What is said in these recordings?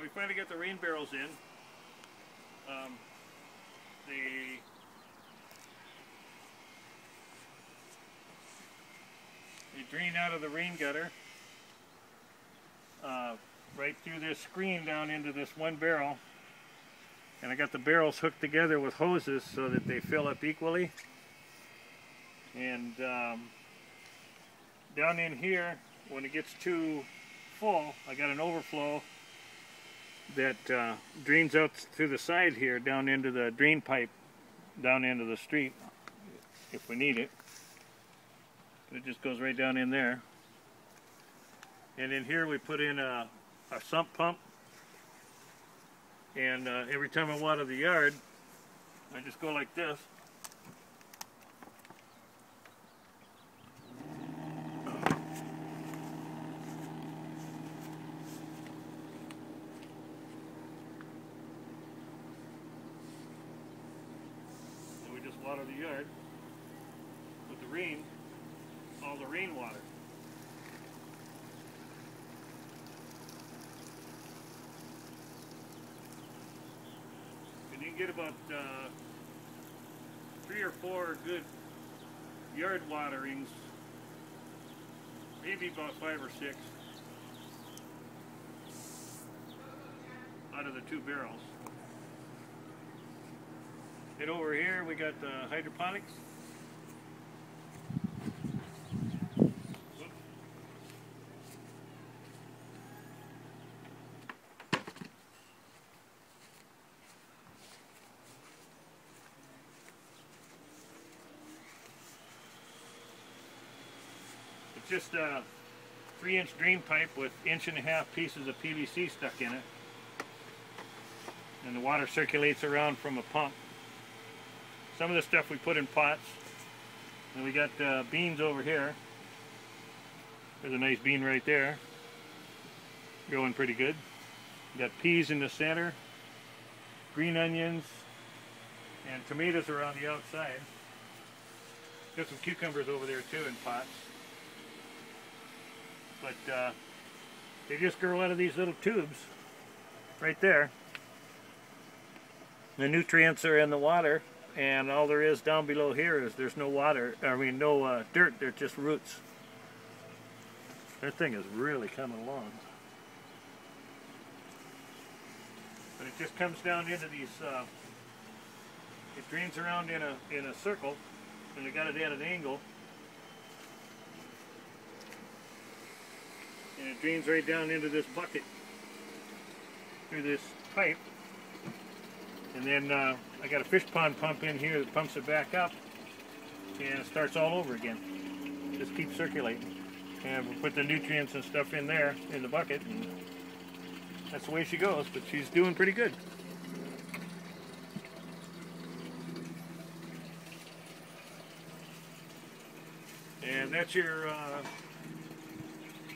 we finally got the rain barrels in. They drain out of the rain gutter right through this screen down into this one barrel, and I got the barrels hooked together with hoses so that they fill up equally. And down in here, when it gets too full, I got an overflow that drains out through the side here down into the drain pipe down into the street if we need it. It just goes right down in there. And in here we put in a sump pump, and every time I water the yard I just go like this. Water the yard with the rain, all the rainwater. And you can get about 3 or 4 good yard waterings, maybe about 5 or 6 out of the 2 barrels. And over here we got the hydroponics. It's just a 3-inch drain pipe with 1.5 pieces of PVC stuck in it. And the water circulates around from a pump. Some of the stuff we put in pots. And we got beans over here. There's a nice bean right there. Growing pretty good. We got peas in the center. Green onions. And tomatoes are on the outside. Got some cucumbers over there too in pots. But they just grow out of these little tubes right there. The nutrients are in the water. And all there is down below here is there's no water, no dirt, they're just roots. That thing is really coming along. But it just comes down into these, it drains around in a circle, and they got it at an angle. And it drains right down into this bucket through this pipe. And then I got a fish pond pump in here that pumps it back up, and it starts all over again. Just keeps circulating. And we'll put the nutrients and stuff in there, in the bucket, and that's the way she goes, but she's doing pretty good. And that's your,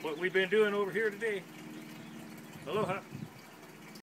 what we've been doing over here today. Aloha.